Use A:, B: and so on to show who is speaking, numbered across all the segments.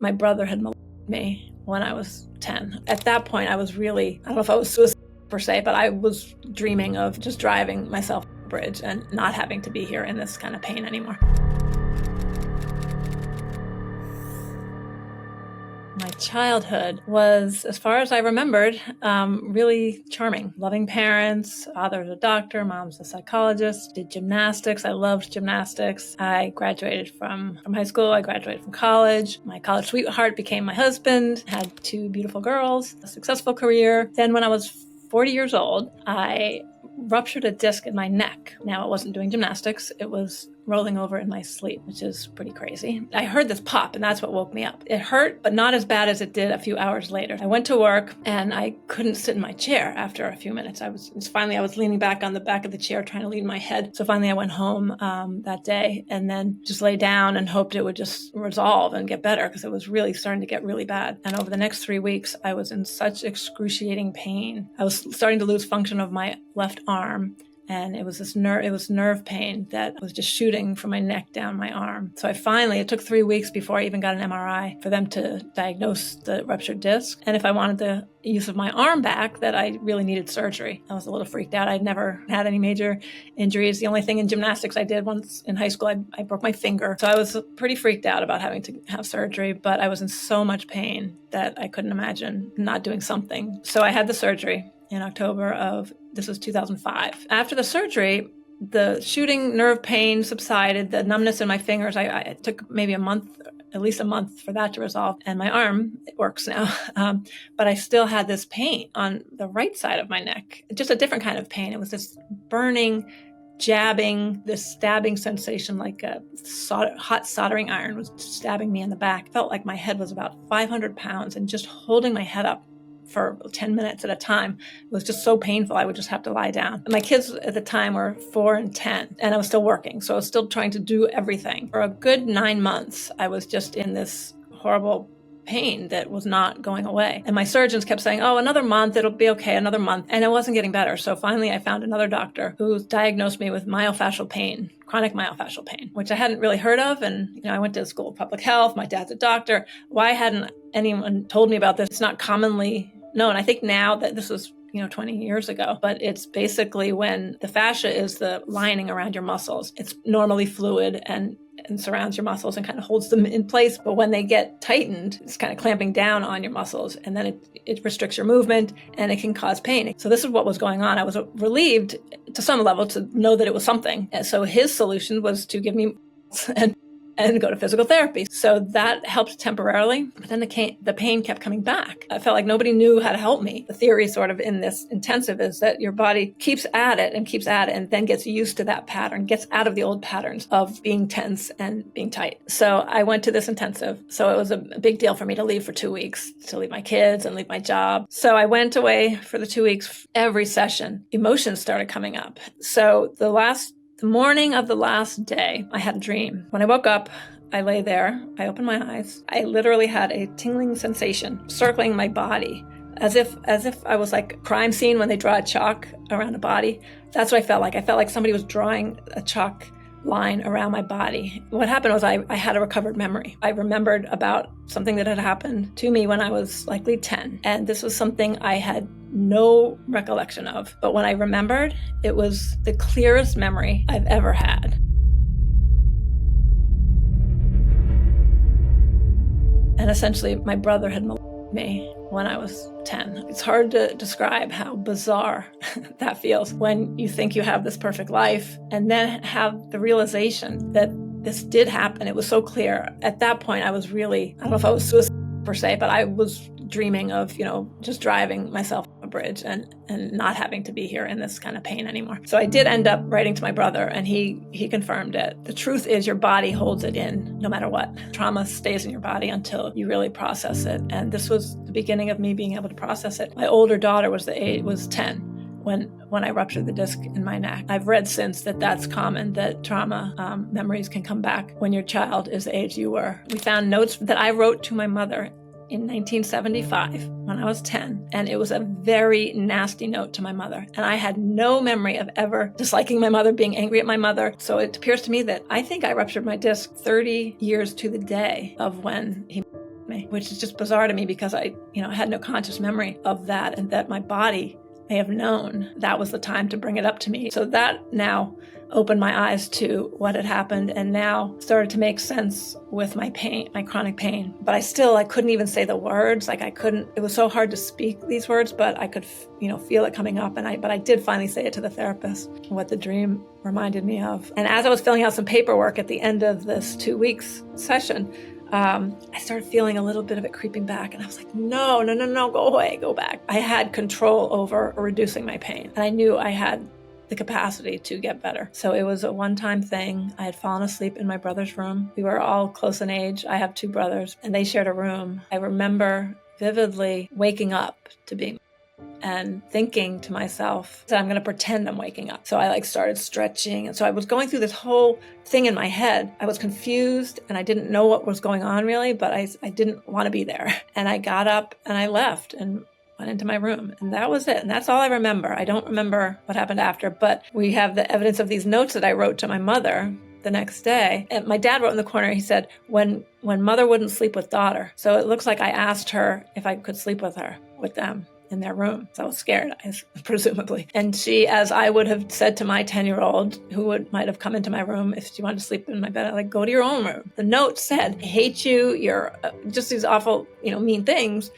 A: My brother had molested me when I was 10. At that point, I was really, I don't know if I was suicidal per se, but I was dreaming of just driving myself off the bridge and not having to be here in this kind of pain anymore. My childhood was, as far as I remembered, really charming. Loving parents, father's a doctor, mom's a psychologist, did gymnastics. I loved gymnastics. I graduated from high school. I graduated from college. My college sweetheart became my husband, had 2 beautiful girls, a successful career. Then when I was 40 years old, I ruptured a disc in my neck. Now, I wasn't doing gymnastics. It was rolling over in my sleep, which is pretty crazy. I heard this pop, and that's what woke me up. It hurt, but not as bad as it did a few hours later. I went to work, and I couldn't sit in my chair after a few minutes. I was leaning back on the back of the chair, trying to lean my head. So finally, I went home that day, and then just lay down and hoped it would just resolve and get better, because it was really starting to get really bad. And over the next 3 weeks, I was in such excruciating pain. I was starting to lose function of my left arm. And it was nerve pain that was just shooting from my neck down my arm. So it took 3 weeks before I even got an MRI for them to diagnose the ruptured disc. And if I wanted the use of my arm back, that I really needed surgery. I was a little freaked out. I'd never had any major injuries. The only thing in gymnastics I did once in high school, I broke my finger. So I was pretty freaked out about having to have surgery, but I was in so much pain that I couldn't imagine not doing something. So I had the surgery in October of, this was 2005. After the surgery, the shooting nerve pain subsided, the numbness in my fingers, it took maybe at least a month for that to resolve. And my arm, it works now. But I still had this pain on the right side of my neck, just a different kind of pain. It was this burning, jabbing, this stabbing sensation, like a hot soldering iron was stabbing me in the back. It felt like my head was about 500 pounds, and just holding my head up for 10 minutes at a time was just so painful. I would just have to lie down. My kids at the time were 4 and 10, and I was still working. So I was still trying to do everything. For a good 9 months, I was just in this horrible pain that was not going away. And my surgeons kept saying, oh, another month, it'll be okay, another month. And it wasn't getting better. So finally, I found another doctor who diagnosed me with myofascial pain, chronic myofascial pain, which I hadn't really heard of. And, I went to the School of Public Health. My dad's a doctor. Why hadn't anyone told me about this? It's not commonly known. I think now that this was 20 years ago, but it's basically when the fascia is the lining around your muscles. It's normally fluid and surrounds your muscles and kind of holds them in place. But when they get tightened, it's kind of clamping down on your muscles, and then it restricts your movement, and it can cause pain. So this is what was going on. I was relieved to some level to know that it was something. And so his solution was to give me and go to physical therapy. So that helped temporarily, but then the pain kept coming back. I felt like nobody knew how to help me. The theory sort of in this intensive is that your body keeps at it and then gets used to that pattern, gets out of the old patterns of being tense and being tight. So I went to this intensive. So it was a big deal for me to leave for 2 weeks, to leave my kids and leave my job. So I went away for the 2 weeks. Every session, emotions started coming up. So the morning of the last day, I had a dream. When I woke up, I lay there, I opened my eyes. I literally had a tingling sensation circling my body, as if I was like a crime scene when they draw a chalk around a body. That's what I felt like. I felt like somebody was drawing a chalk line around my body. What happened was I had a recovered memory. I remembered about something that had happened to me when I was likely 10. And this was something I had no recollection of. But when I remembered, it was the clearest memory I've ever had. And essentially, my brother had molested me when I was 10. It's hard to describe how bizarre that feels when you think you have this perfect life and then have the realization that this did happen. It was so clear. At that point, I was really, I don't know if I was suicidal per se, but I was dreaming of, just driving myself off a bridge and not having to be here in this kind of pain anymore. So I did end up writing to my brother, and he confirmed it. The truth is your body holds it in no matter what. Trauma stays in your body until you really process it. And this was the beginning of me being able to process it. My older daughter was 10 when I ruptured the disc in my neck. I've read since that that's common, that trauma memories can come back when your child is the age you were. We found notes that I wrote to my mother in 1975 when I was 10, and it was a very nasty note to my mother. And I had no memory of ever disliking my mother, being angry at my mother. So it appears to me that I think I ruptured my disc 30 years to the day of when he me, which is just bizarre to me because I had no conscious memory of that, and that my body may have known that was the time to bring it up to me. So that now opened my eyes to what had happened, and now started to make sense with my pain, my chronic pain. But I couldn't even say the words. It was so hard to speak these words, but I could, feel it coming up. But I did finally say it to the therapist, what the dream reminded me of. And as I was filling out some paperwork at the end of this 2 weeks session, I started feeling a little bit of it creeping back. And I was like, no, go away, go back. I had control over reducing my pain. And I knew I had the capacity to get better. So it was a one-time thing. I had fallen asleep in my brother's room. We were all close in age. I have 2 brothers, and they shared a room. I remember vividly waking up to being and thinking to myself that I'm going to pretend I'm waking up. So I started stretching. And so I was going through this whole thing in my head. I was confused and I didn't know what was going on really, but I didn't want to be there. And I got up and I left and went into my room, and that was it. And that's all I remember. I don't remember what happened after, but we have the evidence of these notes that I wrote to my mother the next day. And my dad wrote in the corner, he said, when mother wouldn't sleep with daughter. So it looks like I asked her if I could sleep with them in their room. So I was scared, presumably. And she, as I would have said to my 10-year-old, who might have come into my room if she wanted to sleep in my bed, go to your own room. The note said, I hate you, you're just these awful, mean things.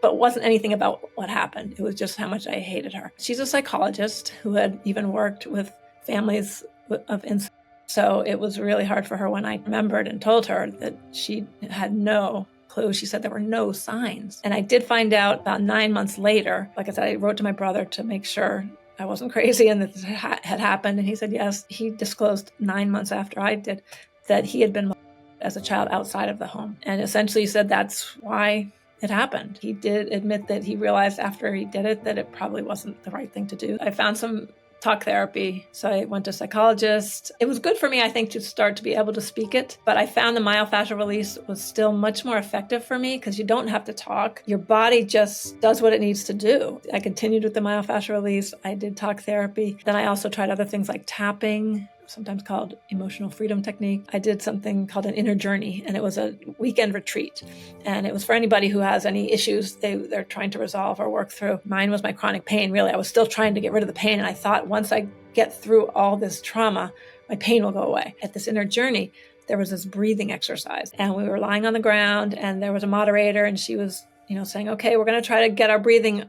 A: But wasn't anything about what happened. It was just how much I hated her. She's a psychologist who had even worked with families of incest. So it was really hard for her when I remembered and told her that she had no clue. She said there were no signs. And I did find out about 9 months later. Like I said, I wrote to my brother to make sure I wasn't crazy and that this had happened. And he said, yes. He disclosed 9 months after I did that he had been as a child outside of the home. And essentially he said that's why it happened. He did admit that he realized after he did it that it probably wasn't the right thing to do. I found some talk therapy. So I went to a psychologist. It was good for me, I think, to start to be able to speak it. But I found the myofascial release was still much more effective for me because you don't have to talk. Your body just does what it needs to do. I continued with the myofascial release. I did talk therapy. Then I also tried other things like tapping, sometimes called emotional freedom technique. I did something called an inner journey, and it was a weekend retreat. And it was for anybody who has any issues they're trying to resolve or work through. Mine was my chronic pain, really. I was still trying to get rid of the pain. And I thought once I get through all this trauma, my pain will go away. At this inner journey, there was this breathing exercise. And we were lying on the ground, and there was a moderator, and she was, saying, okay, we're going to try to get our breathing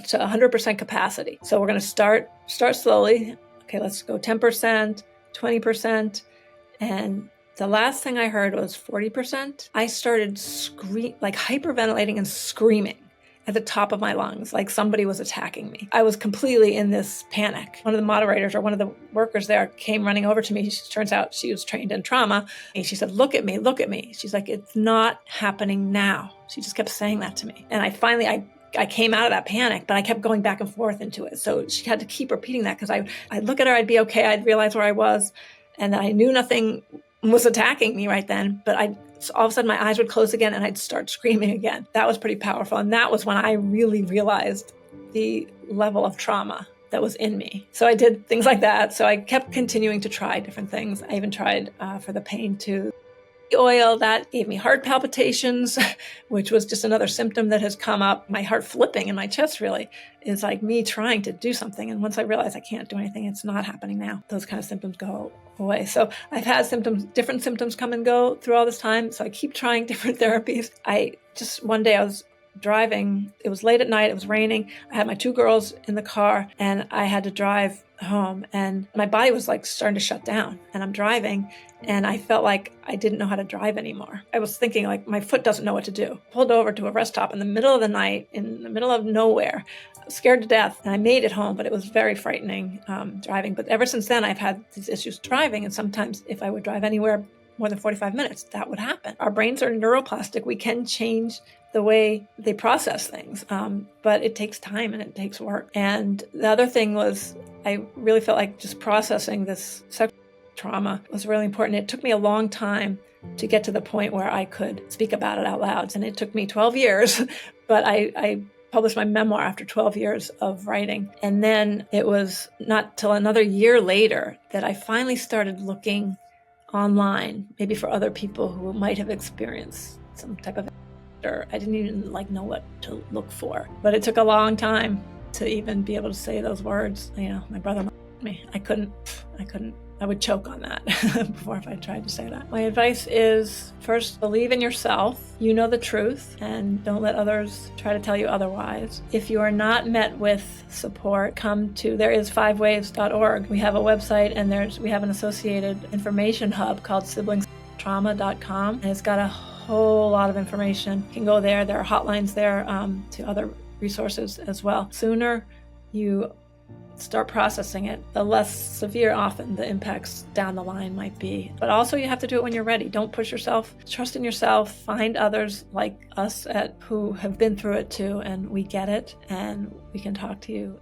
A: to 100% capacity. So we're going to start slowly. Okay, let's go 10%. 20%, and the last thing I heard was 40%. I started hyperventilating and screaming at the top of my lungs, like somebody was attacking me. I was completely in this panic. One of the moderators or one of the workers there came running over to me. Turns out she was trained in trauma. And she said, look at me. She's like, it's not happening now. She just kept saying that to me. And I came out of that panic, but I kept going back and forth into it. So she had to keep repeating that because I'd look at her, I'd be okay. I'd realize where I was and that I knew nothing was attacking me right then. But all of a sudden my eyes would close again and I'd start screaming again. That was pretty powerful. And that was when I really realized the level of trauma that was in me. So I did things like that. So I kept continuing to try different things. I even tried for the pain too. Oil that gave me heart palpitations, which was just another symptom that has come up. My heart flipping in my chest really is like me trying to do something. And once I realize I can't do anything, it's not happening now. Those kind of symptoms go away. So I've had different symptoms come and go through all this time. So I keep trying different therapies. One day I was driving. It was late at night. It was raining. I had my 2 girls in the car and I had to drive home and my body was starting to shut down and I'm driving and I felt like I didn't know how to drive anymore. I was thinking my foot doesn't know what to do. Pulled over to a rest stop in the middle of the night, in the middle of nowhere, scared to death. And I made it home, but it was very frightening driving. But ever since then, I've had these issues driving. And sometimes if I would drive anywhere more than 45 minutes, that would happen. Our brains are neuroplastic. We can change the way they process things, but it takes time and it takes work. And the other thing was I really felt like just processing this sexual trauma was really important. It took me a long time to get to the point where I could speak about it out loud. And it took me 12 years, but I published my memoir after 12 years of writing. And then it was not till another year later that I finally started looking online, maybe for other people who might have experienced some type of doctor. I didn't even know what to look for. But it took a long time to even be able to say those words. My brother me. I couldn't. I would choke on that before if I tried to say that. My advice is, first, believe in yourself. You know the truth, and don't let others try to tell you otherwise. If you are not met with support, there is 5ways.org. We have a website, and we have an associated information hub called siblingstrauma.com, and it's got a whole lot of information. You can go there. There are hotlines there to other resources as well. Sooner you start processing it, the less severe often the impacts down the line might be. But also you have to do it when you're ready. Don't push yourself. Trust in yourself. Find others like us who have been through it too, and we get it, and we can talk to you.